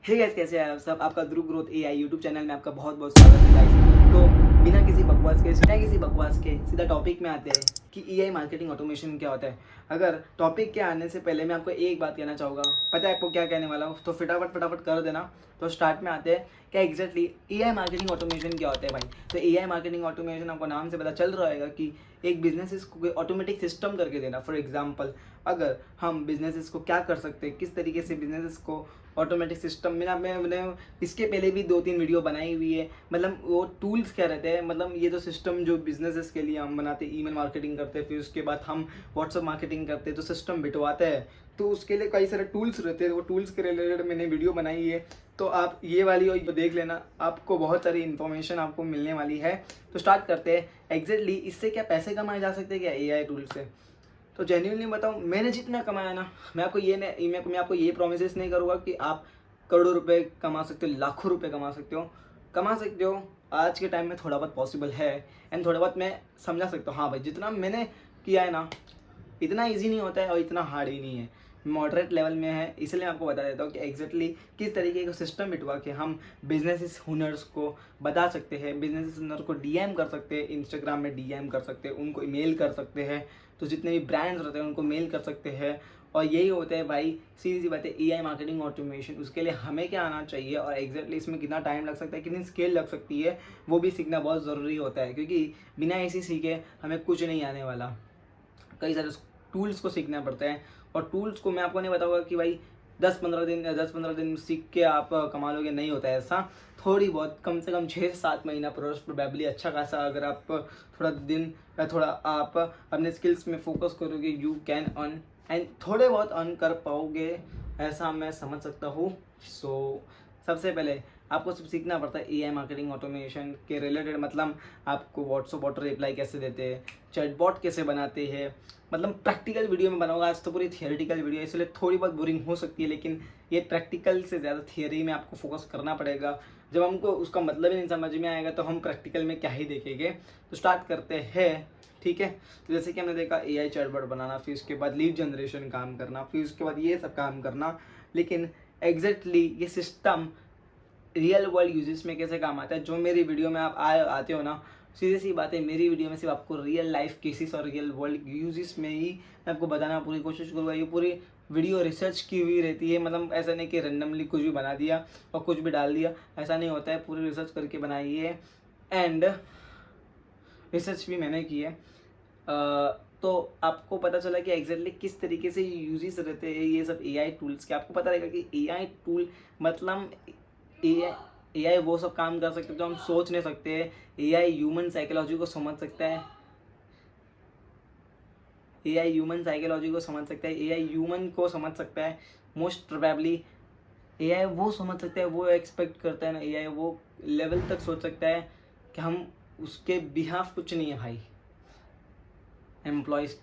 Hey guys, कैसे हैं आप सब। आपका ध्रुव ग्रोथ एआई यूट्यूब चैनल में आपका बहुत बहुत स्वागत है गाइस। तो बिना किसी बकवास के सीधा टॉपिक में आते हैं कि एआई मार्केटिंग ऑटोमेशन क्या होता है। अगर टॉपिक के आने से पहले मैं आपको एक बात कहना चाहूँगा, पता है आपको क्या कहने वाला हूँ, तो फटाफट फटाफट कर देना। तो स्टार्ट में आते हैं क्या एग्जैक्टली एआई मार्केटिंग ऑटोमेशन क्या होता है भाई। तो एआई मार्केटिंग ऑटोमेशन आपको नाम से पता चल रहा होगा कि एक बिजनेस को ऑटोमेटिक सिस्टम करके देना। फॉर एग्जांपल, अगर हम बिजनेसेस को क्या कर सकते हैं, किस तरीके से बिजनेसेस को ऑटोमेटिक सिस्टम में मैंने इसके पहले भी 2-3 वीडियो बनाई हुई है। मतलब वो टूल्स क्या रहते हैं, मतलब ये जो सिस्टम जो बिजनेसेस के लिए हम बनाते हैं, ईमेल मार्केटिंग करते हैं, फिर उसके बाद हम व्हाट्सअप मार्केटिंग करते हैं, तो सिस्टम बिठवाते हैं। तो उसके लिए कई सारे टूल्स रहते हैं, वो टूल्स के रिलेटेड मैंने वीडियो बनाई है। तो आप ये वाली और देख लेना, आपको बहुत सारी इन्फॉर्मेशन आपको मिलने वाली है। तो स्टार्ट करते हैं एग्जैक्टली इससे क्या पैसे कमाए जा सकते हैं क्या एआई टूल से। तो जेन्युइनली बताऊँ, मैंने जितना कमाया ना, मैं आपको ये प्रोमिस नहीं करूँगा कि आप करोड़ों रुपए कमा सकते हो, लाखों रुपए कमा सकते हो। आज के टाइम में थोड़ा बहुत पॉसिबल है, एंड थोड़ा बहुत मैं समझा सकता हूँ। हाँ भाई, जितना मैंने किया है ना, इतना ईजी नहीं होता है और इतना हार्ड ही नहीं है, मॉडरेट लेवल में है। इसलिए मैं आपको बता देता हूँ कि एग्जैक्टली किस तरीके का सिस्टम बिठवा के हम बिजनेस हुनर्स को बता सकते हैं, बिजनेस हुनर को डीएम कर सकते हैं, इंस्टाग्राम में डीएम कर सकते हैं, उनको ईमेल कर सकते हैं। तो जितने भी ब्रांड्स रहते हैं उनको मेल कर सकते हैं। और यही होता है भाई, सीधी सी बात है, एआई मार्केटिंग ऑटोमेशन। उसके लिए हमें क्या आना चाहिए और एग्जैक्टली इसमें कितना टाइम लग सकता है, कितनी स्केल लग सकती है, वो भी सीखना बहुत ज़रूरी होता है। क्योंकि बिना इसी सीखे हमें कुछ नहीं आने वाला। कई सारे टूल्स को सीखना पड़ता है, और टूल्स को मैं आपको नहीं बताऊंगा कि भाई 10-15 दिन सीख के आप कमा लोगे, नहीं होता है ऐसा। थोड़ी बहुत, कम से कम 6 से 7 महीना प्रोबेबली अच्छा खासा, अगर आप थोड़ा दिन या थोड़ा आप अपने स्किल्स में फोकस करोगे, यू कैन अर्न, एंड थोड़े बहुत अर्न कर पाओगे, ऐसा मैं समझ सकता हूँ। सो सबसे पहले आपको सब सीखना पड़ता है एआई मार्केटिंग ऑटोमेशन के रिलेटेड। मतलब आपको व्हाट्सअप ऑटो रिप्लाई कैसे देते हैं, चैटबॉट कैसे बनाते हैं, मतलब प्रैक्टिकल वीडियो में बनाऊंगा। आज तो पूरी थियोरेटिकल वीडियो है, इसलिए थोड़ी बहुत बोरिंग हो सकती है, लेकिन ये प्रैक्टिकल से ज़्यादा थियोरी में आपको फोकस करना पड़ेगा। जब हमको उसका मतलब ही नहीं समझ में आएगा तो हम प्रैक्टिकल में क्या ही देखेंगे। तो स्टार्ट करते हैं, ठीक है। तो जैसे कि हमने देखा एआई चैटबॉट बनाना, फिर उसके बाद लीड जनरेशन काम करना, फिर उसके बाद ये सब काम करना। लेकिन एग्जैक्टली ये सिस्टम रियल वर्ल्ड यूजेस में कैसे काम आता है, जो मेरी वीडियो में आप आते हो ना, सीधी सी बात है, मेरी वीडियो में सिर्फ आपको रियल लाइफ केसेस और रियल वर्ल्ड यूजेस में ही मैं आपको बताना पूरी कोशिश करूँगा। ये पूरी वीडियो रिसर्च की हुई रहती है, मतलब ऐसा नहीं कि रैंडमली कुछ भी बना दिया और कुछ भी डाल दिया, ऐसा नहीं होता है। पूरी रिसर्च करके बनाई है, एंड रिसर्च भी मैंने की है। तो आपको पता चला कि एग्जैक्टली किस तरीके से यूजेस रहते हैं ये सब एआई टूल्स के। आपको पता रहेगा कि एआई टूल मतलब एआई वो सब काम कर सकते हैं जो हम सोच नहीं सकते हैं। एआई ह्यूमन साइकोलॉजी को समझ सकता है, एआई ह्यूमन को समझ सकता है। मोस्ट प्रोबेबली एआई वो समझ सकता है, वो एक्सपेक्ट करता है ना, एआई वो लेवल तक सोच सकता है कि हम उसके बिहाफ कुछ नहीं है भाई। एम्प्लॉयज,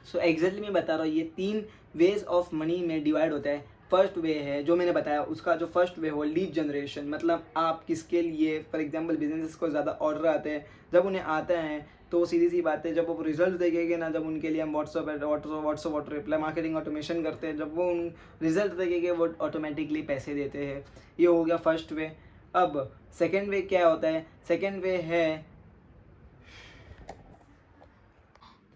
सो एग्जैक्टली मैं बता रहा हूँ, ये 3 वेज ऑफ मनी में डिवाइड होता है। फर्स्ट वे है जो मैंने बताया, उसका जो फर्स्ट वे हो लीड जनरेशन। मतलब आप किसके लिए, फॉर एग्जांपल बिजनेस को ज़्यादा ऑर्डर आते हैं, जब उन्हें आते हैं तो सीधी सी बात है, जब वो रिजल्ट देखेंगे ना, जब उनके लिए हम WhatsApp auto reply marketing automation करते हैं, जब वो उन रिजल्ट देखेंगे वो ऑटोमेटिकली पैसे देते हैं। ये हो गया फर्स्ट वे। अब सेकेंड वे क्या होता है, सेकेंड वे है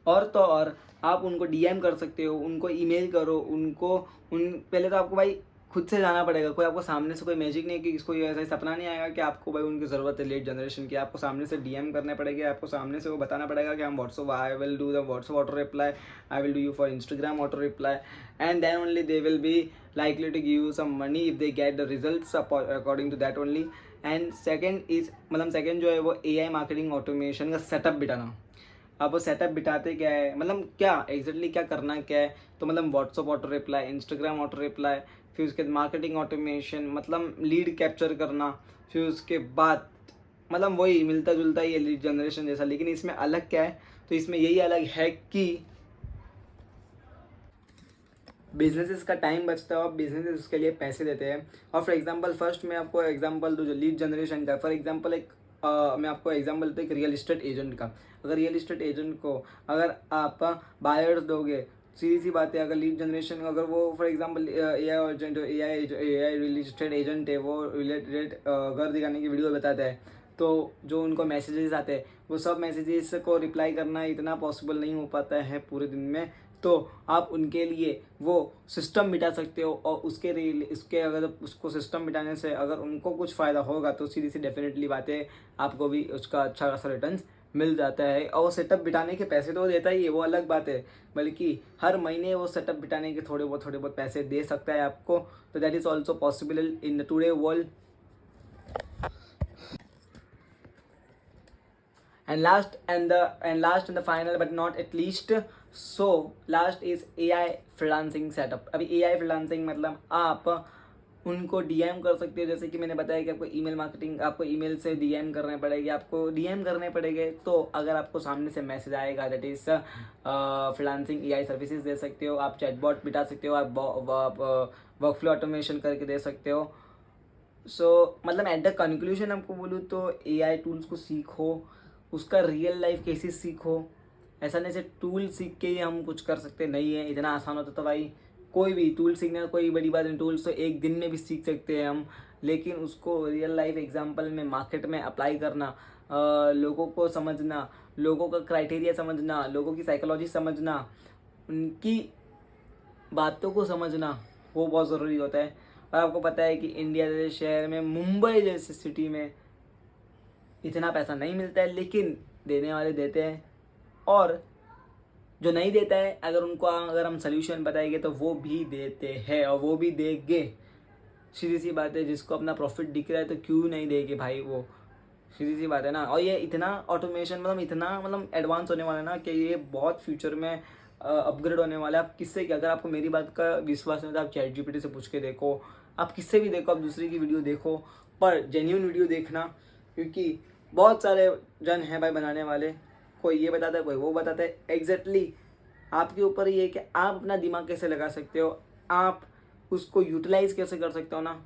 और तो और आप उनको डीएम कर सकते हो, उनको ईमेल करो, उनको पहले तो आपको भाई खुद से जाना पड़ेगा। कोई आपको सामने से, कोई मैजिक नहीं है कि किसको ऐसा सपना नहीं आएगा कि आपको भाई उनकी ज़रूरत है लीड जनरेशन की। आपको सामने से डीएम करने पड़ेगा, आपको सामने से वो बताना पड़ेगा कि हम WhatsApp, I will do the WhatsApp auto reply, I will do you for Instagram auto reply, and then only they will be likely to give you some money if they get the results according to that only. And second is, मतलब second जो है वो AI marketing automation का setup बिठाना। अब वो setup बिठाते क्या है, मतलब क्या एग्जैक्टली क्या करना क्या है, तो मतलब WhatsApp auto reply, Instagram auto reply, फिर उसके बाद मार्केटिंग ऑटोमेशन, मतलब लीड कैप्चर करना, फिर उसके बाद मतलब वही मिलता जुलता ही है लीड जनरेशन जैसा। लेकिन इसमें अलग क्या है, तो इसमें यही अलग है कि बिजनेसेस का टाइम बचता है और बिजनेसेस उसके लिए पैसे देते हैं। और फॉर एग्जांपल फर्स्ट मैं आपको एग्जांपल दूँ जो लीड जनरेशन का। फॉर एग्जांपल एक मैं आपको एग्जांपल देता हूँ एक रियल इस्टेट एजेंट का। अगर रियल इस्टेट एजेंट को अगर आप बायर्स दोगे, सीधी सी बात है, अगर लीड जनरेशन अगर वो for example AI agent AI real estate agent है, वो रिलेटेड घर दिखाने की वीडियो बताता है, तो जो उनको मैसेजेस आते हैं वो सब मैसेजेस को रिप्लाई करना इतना पॉसिबल नहीं हो पाता है पूरे दिन में। तो आप उनके लिए वो सिस्टम बिठा सकते हो, और उसके अगर उसको सिस्टम बिठाने से अगर उनको कुछ फ़ायदा होगा तो सीधी सी डेफिनेटली बात है आपको भी उसका अच्छा खासा रिटर्न मिल जाता है। और सेटअप बिठाने के पैसे तो वो देता ही है, वो अलग बात है, बल्कि हर महीने वो सेटअप बिठाने के थोड़े बहुत पैसे दे सकता है आपको। तो that is also possible in today world. And last and the final but not at least, so last is AI freelancing setup। अभी AI freelancing मतलब आप उनको डीएम कर सकते हो, जैसे कि मैंने बताया कि आपको ईमेल मार्केटिंग, आपको ईमेल से डीएम करने पड़ेगी, आपको डीएम करने पड़ेंगे। तो अगर आपको सामने से मैसेज आएगा that is freelancing AI services दे सकते हो, आप चैटबॉट बिठा सकते हो, आप वर्कफ्लो ऑटोमेशन करके दे सकते हो। सो मतलब एट द कंक्लूजन आपको बोलूँ तो एआई टूल्स को सीखो, उसका रियल लाइफ केसेस सीखो। ऐसा नहीं से टूल सीख के ही हम कुछ कर सकते नहीं है, इतना आसान होता तो भाई कोई भी टूल सीखना कोई बड़ी बात नहीं, टूल्स तो एक दिन में भी सीख सकते हैं हम, लेकिन उसको रियल लाइफ एग्जांपल में मार्केट में अप्लाई करना, लोगों को समझना, लोगों का क्राइटेरिया समझना, लोगों की साइकोलॉजी समझना, उनकी बातों को समझना, वो बहुत ज़रूरी होता है। और आपको पता है कि इंडिया जैसे शहर में, मुंबई जैसे सिटी में इतना पैसा नहीं मिलता है, लेकिन देने वाले देते हैं, और जो नहीं देता है अगर हम सल्यूशन बताएंगे तो वो भी देते हैं और वो भी देंगे। सीधी सी बात है, जिसको अपना प्रॉफिट दिख रहा है तो क्यों नहीं देंगे भाई, वो सीधी सी बात है ना। और ये इतना ऑटोमेशन मतलब एडवांस होने वाला है ना कि ये बहुत फ्यूचर में अपग्रेड होने वाला है। आप किससे क्या, अगर आपको मेरी बात का विश्वास नहीं तो आप चैट जीपीटी से पूछ के देखो, आप किससे भी देखो, आप दूसरे की वीडियो देखो, पर जेन्यून वीडियो देखना, क्योंकि बहुत सारे जन हैं भाई बनाने वाले, कोई ये बताता है कोई वो बताता है। एग्जैक्टली आपके ऊपर ये है कि आप अपना दिमाग कैसे लगा सकते हो, आप उसको यूटिलाइज कैसे कर सकते हो ना।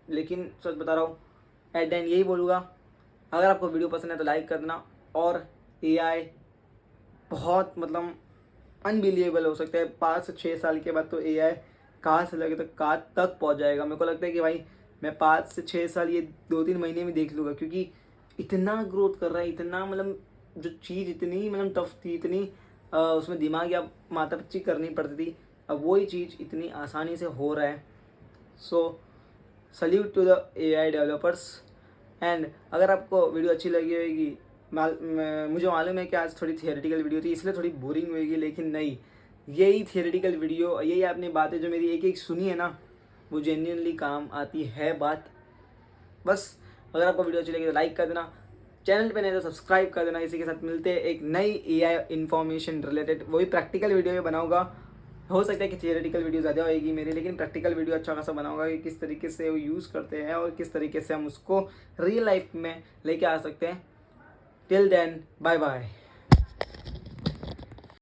लेकिन सच बता रहा हूँ, एट द एंड यही बोलूँगा, अगर आपको वीडियो पसंद है तो लाइक कर देना। और एआई बहुत मतलब अनबिलीवेबल हो सकता है, 5 से 6 साल के बाद तो एआई कहाँ से लगे तो कहाँ तक पहुँच जाएगा। मेरे को लगता है कि भाई मैं 5 से 6 साल ये 2-3 महीने में देख लूँगा, क्योंकि इतना ग्रोथ कर रहा है, इतना मतलब जो चीज़ इतनी मतलब टफ थी, इतनी उसमें दिमाग या माथापच्ची करनी पड़ती थी, अब वही चीज़ इतनी आसानी से हो रहा है। So salute to the AI developers. And अगर आपको वीडियो अच्छी लगी होगी, मुझे मालूम है कि आज थोड़ी थियोरेटिकल वीडियो थी इसलिए थोड़ी बोरिंग होगी, लेकिन नहीं, यही थियोरेटिकल वीडियो, यही आपने बातें जो मेरी एक एक सुनी है ना, वो जेन्युइनली काम आती है बात। बस अगर आपको वीडियो अच्छी लगी तो लाइक कर देना, चैनल पे नहीं तो सब्सक्राइब कर देना। इसी के साथ मिलते हैं एक नई एआई इन्फॉर्मेशन रिलेटेड, वही प्रैक्टिकल वीडियो में बनाऊंगा। हो सकता है कि थियोरेटिकल वीडियो ज़्यादा होएगी मेरी, लेकिन प्रैक्टिकल वीडियो अच्छा खासा बनाऊंगा कि किस तरीके से वो यूज़ करते हैं और किस तरीके से हम उसको रियल लाइफ में लेके आ सकते हैं। Till then bye bye.